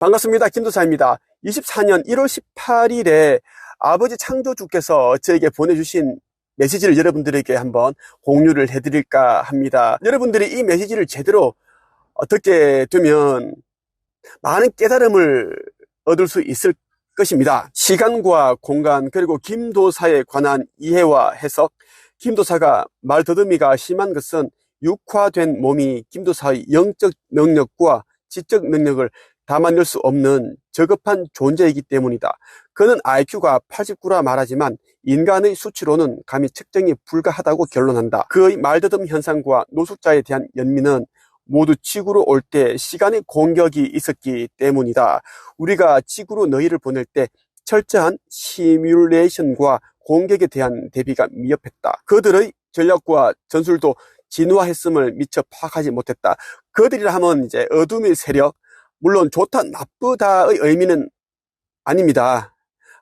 반갑습니다. 김도사입니다. 24년 1월 18일에 아버지 창조주께서 저에게 보내주신 메시지를 여러분들에게 한번 공유를 해드릴까 합니다. 여러분들이 이 메시지를 제대로 듣게 되면 많은 깨달음을 얻을 수 있을 것입니다. 시간과 공간 그리고 김도사에 관한 이해와 해석. 김도사가 말더듬이가 심한 것은 육화된 몸이 김도사의 영적 능력과 지적 능력을 담아낼 수 없는 저급한 존재이기 때문이다. 그는 IQ가 89라 말하지만 인간의 수치로는 감히 측정이 불가하다고 결론한다. 그의 말더듬 현상과 노숙자에 대한 연민은 모두 지구로 올 때 시간의 공격이 있었기 때문이다. 우리가 지구로 너희를 보낼 때 철저한 시뮬레이션과 공격에 대한 대비가 미흡했다. 그들의 전략과 전술도 진화했음을 미처 파악하지 못했다. 그들이라 하면 이제 어둠의 세력, 물론 좋다 나쁘다의 의미는 아닙니다.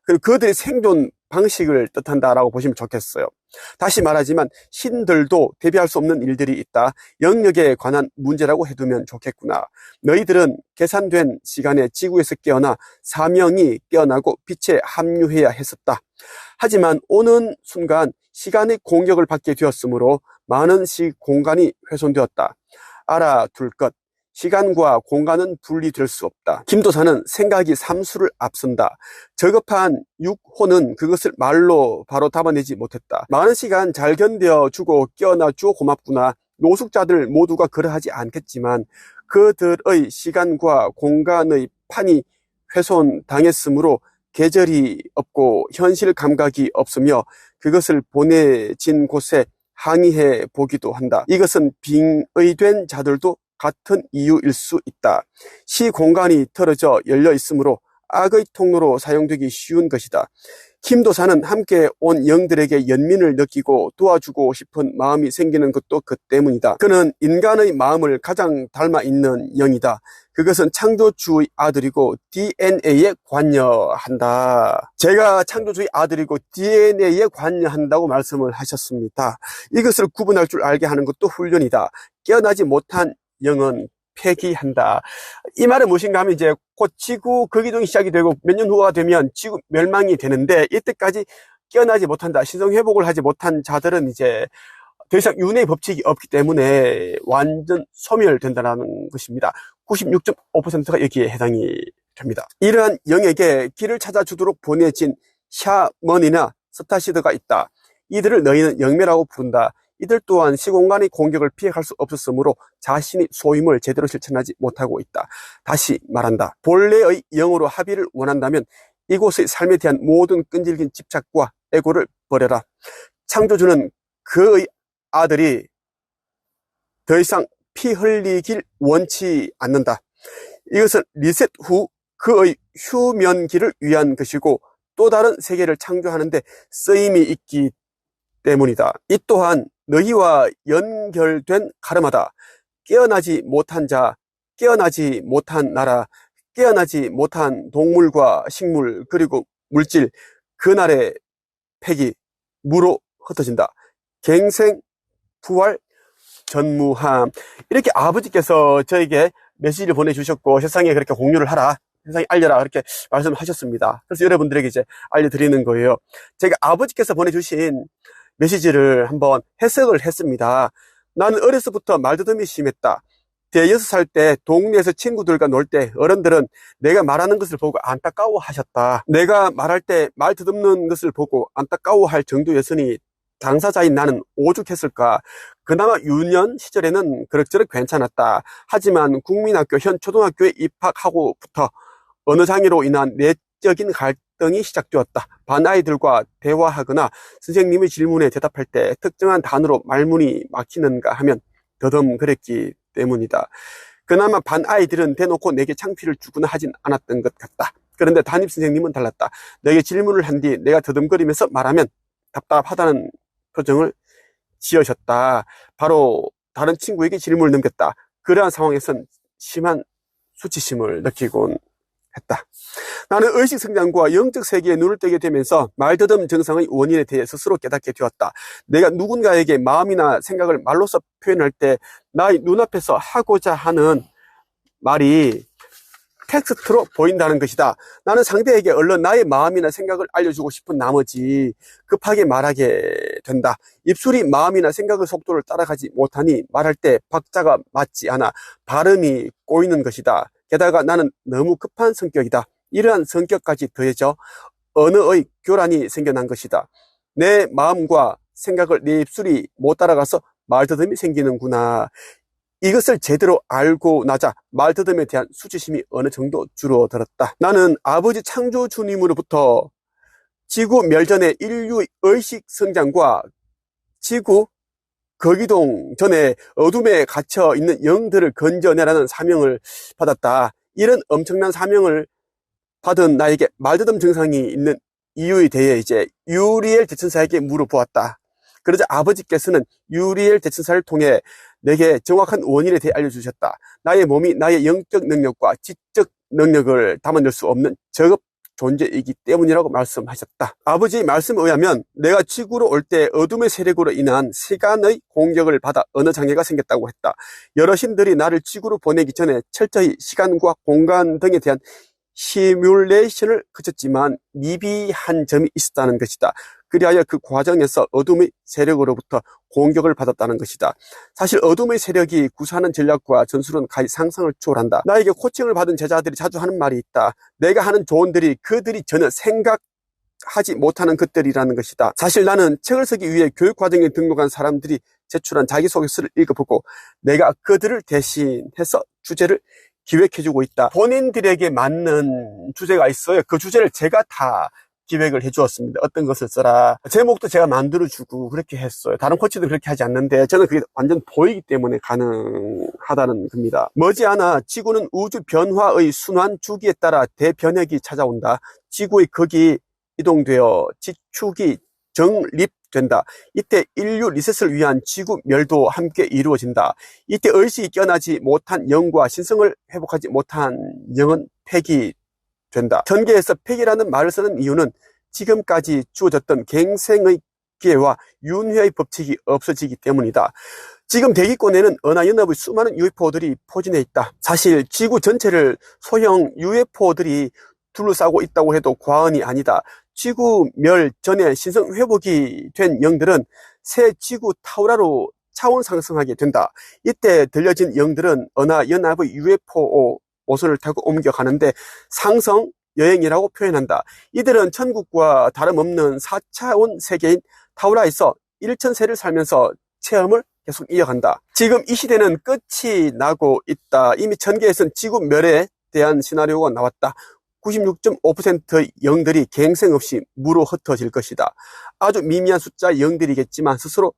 그리고 그들의 생존 방식을 뜻한다라고 보시면 좋겠어요. 다시 말하지만 신들도 대비할 수 없는 일들이 있다. 영역에 관한 문제라고 해두면 좋겠구나. 너희들은 계산된 시간에 지구에서 깨어나 사명이 깨어나고 빛에 합류해야 했었다. 하지만 오는 순간 시간의 공격을 받게 되었으므로 많은 공간이 훼손되었다. 알아둘 것. 시간과 공간은 분리될 수 없다. 김도사는 생각이 삼수를 앞선다. 저급한 육호는 그것을 말로 바로 담아내지 못했다. 많은 시간 잘 견뎌주고 깨어나주어 고맙구나. 노숙자들 모두가 그러하지 않겠지만 그들의 시간과 공간의 판이 훼손당했으므로 계절이 없고 현실 감각이 없으며 그것을 보내진 곳에 항의해 보기도 한다. 이것은 빙의된 자들도 같은 이유일 수 있다. 시공간이 틀어져 열려 있으므로 악의 통로로 사용되기 쉬운 것이다. 김도사는 함께 온 영들에게 연민을 느끼고 도와주고 싶은 마음이 생기는 것도 그 때문이다. 그는 인간의 마음을 가장 닮아 있는 영이다. 그것은 창조주의 아들이고 DNA에 관여한다. 제가 창조주의 아들이고 DNA에 관여한다고 말씀을 하셨습니다. 이것을 구분할 줄 알게 하는 것도 훈련이다. 깨어나지 못한 영은 폐기한다. 이 말은 무엇인가 하면 이제 곧 지구 거기동이 시작이 되고 몇 년 후가 되면 지구 멸망이 되는데 이때까지 깨어나지 못한다. 신성 회복을 하지 못한 자들은 이제 더 이상 윤회의 법칙이 없기 때문에 완전 소멸된다는 것입니다. 96.5%가 여기에 해당이 됩니다. 이러한 영에게 길을 찾아주도록 보내진 샤먼이나 스타시드가 있다. 이들을 너희는 영매라고 부른다. 이들 또한 시공간의 공격을 피해갈 수 없었으므로 자신의 소임을 제대로 실천하지 못하고 있다. 다시 말한다. 본래의 영으로 합의를 원한다면 이곳의 삶에 대한 모든 끈질긴 집착과 애고를 버려라. 창조주는 그의 아들이 더 이상 피 흘리길 원치 않는다. 이것은 리셋 후 그의 휴면기를 위한 것이고 또 다른 세계를 창조하는데 쓰임이 있기 때문이다. 이 또한 너희와 연결된 가르마다. 깨어나지 못한 자, 깨어나지 못한 나라, 깨어나지 못한 동물과 식물 그리고 물질, 그날의 폐기, 무로 흩어진다. 갱생, 부활, 전무함. 이렇게 아버지께서 저에게 메시지를 보내주셨고 세상에 그렇게 공유를 하라, 세상에 알려라 그렇게 말씀하셨습니다. 그래서 여러분들에게 이제 알려드리는 거예요. 제가 아버지께서 보내주신 메시지를 한번 해석을 했습니다. 나는 어려서부터 말더듬이 심했다. 대여섯 살 때 동네에서 친구들과 놀 때 어른들은 내가 말하는 것을 보고 안타까워 하셨다. 내가 말할 때 말 더듬는 것을 보고 안타까워할 정도였으니 당사자인 나는 오죽했을까. 그나마 유년 시절에는 그럭저럭 괜찮았다. 하지만 국민학교 현 초등학교에 입학하고부터 언어 장애로 인한 내적인 갈등이 시작되었다. 반 아이들과 대화하거나 선생님의 질문에 대답할 때 특정한 단어로 말문이 막히는가 하면 더듬거렸기 때문이다. 그나마 반 아이들은 대놓고 내게 창피를 주거나 하진 않았던 것 같다. 그런데 담임 선생님은 달랐다. 내게 질문을 한 뒤 내가 더듬거리면서 말하면 답답하다는 표정을 지으셨다. 바로 다른 친구에게 질문을 넘겼다. 그러한 상황에선 심한 수치심을 느끼곤 했다. 나는 의식 성장과 영적 세계에 눈을 뜨게 되면서 말더듬 증상의 원인에 대해 스스로 깨닫게 되었다. 내가 누군가에게 마음이나 생각을 말로써 표현할 때 나의 눈앞에서 하고자 하는 말이 텍스트로 보인다는 것이다. 나는 상대에게 얼른 나의 마음이나 생각을 알려주고 싶은 나머지 급하게 말하게 된다. 입술이 마음이나 생각의 속도를 따라가지 못하니 말할 때 박자가 맞지 않아 발음이 꼬이는 것이다. 게다가 나는 너무 급한 성격이다. 이러한 성격까지 더해져 언어의 교란이 생겨난 것이다. 내 마음과 생각을 내 입술이 못 따라가서 말더듬이 생기는구나. 이것을 제대로 알고 나자 말더듬에 대한 수치심이 어느 정도 줄어들었다. 나는 아버지 창조주님으로부터 지구 멸전의 인류의 의식 성장과 지구 거기동 전에 어둠에 갇혀 있는 영들을 건져내라는 사명을 받았다. 이런 엄청난 사명을 받은 나에게 말더듬 증상이 있는 이유에 대해 이제 유리엘 대천사에게 물어보았다. 그러자 아버지께서는 유리엘 대천사를 통해 내게 정확한 원인에 대해 알려주셨다. 나의 몸이 나의 영적 능력과 지적 능력을 담아낼 수 없는 저급 존재이기 때문이라고 말씀하셨다. 아버지의 말씀에 의하면 내가 지구로 올 때 어둠의 세력으로 인한 시간의 공격을 받아 언어 장애가 생겼다고 했다. 여러 신들이 나를 지구로 보내기 전에 철저히 시간과 공간 등에 대한 시뮬레이션을 거쳤지만 미비한 점이 있었다는 것이다. 그리하여 그 과정에서 어둠의 세력으로부터 공격을 받았다는 것이다. 사실 어둠의 세력이 구사하는 전략과 전술은 가히 상상을 초월한다. 나에게 코칭을 받은 제자들이 자주 하는 말이 있다. 내가 하는 조언들이 그들이 전혀 생각하지 못하는 것들이라는 것이다. 사실 나는 책을 쓰기 위해 교육과정에 등록한 사람들이 제출한 자기소개서를 읽어보고 내가 그들을 대신해서 주제를 기획해주고 있다. 본인들에게 맞는 주제가 있어요. 그 주제를 제가 다 기획을 해주었습니다. 어떤 것을 써라. 제목도 제가 만들어주고 그렇게 했어요. 다른 코치도 그렇게 하지 않는데 저는 그게 완전 보이기 때문에 가능하다는 겁니다. 머지않아 지구는 우주 변화의 순환 주기에 따라 대변혁이 찾아온다. 지구의 극이 이동되어 지축이 정립된다. 이때 인류 리셋을 위한 지구 멸도 함께 이루어진다. 이때 의식이 깨어나지 못한 영과 신성을 회복하지 못한 영은 폐기된다. 전계에서 폐기라는 말을 쓰는 이유는 지금까지 주어졌던 갱생의 기회와 윤회의 법칙이 없어지기 때문이다. 지금 대기권에는 은하연합의 수많은 UFO들이 포진해 있다. 사실 지구 전체를 소형 UFO들이 둘러싸고 있다고 해도 과언이 아니다. 지구 멸 전에 신성 회복이 된 영들은 새 지구 타우라로 차원 상승하게 된다. 이때 들려진 영들은 은하연합의 UFO 모선을 타고 옮겨가는데 상성 여행이라고 표현한다. 이들은 천국과 다름없는 4차원 세계인 타우라에서 1000세를 살면서 체험을 계속 이어간다. 지금 이 시대는 끝이 나고 있다. 이미 천계에서는 지구 멸에 대한 시나리오가 나왔다. 96.5%의 영들이 갱생 없이 무로 흩어질 것이다. 아주 미미한 숫자의 영들이겠지만 스스로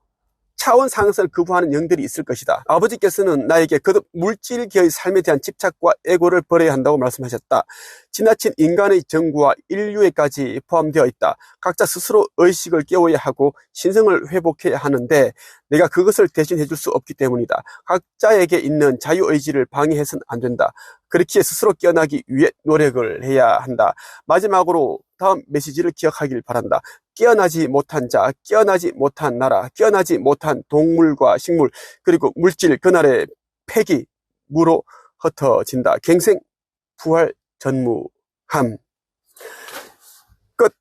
차원 상승을 거부하는 영들이 있을 것이다. 아버지께서는 나에게 거듭 물질계의 삶에 대한 집착과 애고를 버려야 한다고 말씀하셨다. 지나친 인간의 정구와 인류에까지 포함되어 있다. 각자 스스로 의식을 깨워야 하고 신성을 회복해야 하는데 내가 그것을 대신 해줄 수 없기 때문이다. 각자에게 있는 자유의지를 방해해서는 안 된다. 그렇기에 스스로 깨어나기 위해 노력을 해야 한다. 마지막으로 다음 메시지를 기억하길 바란다. 깨어나지 못한 자, 깨어나지 못한 나라, 깨어나지 못한 동물과 식물, 그리고 물질 그날의 폐기, 무로 흩어진다. 갱생, 부활, 전무함. 끝.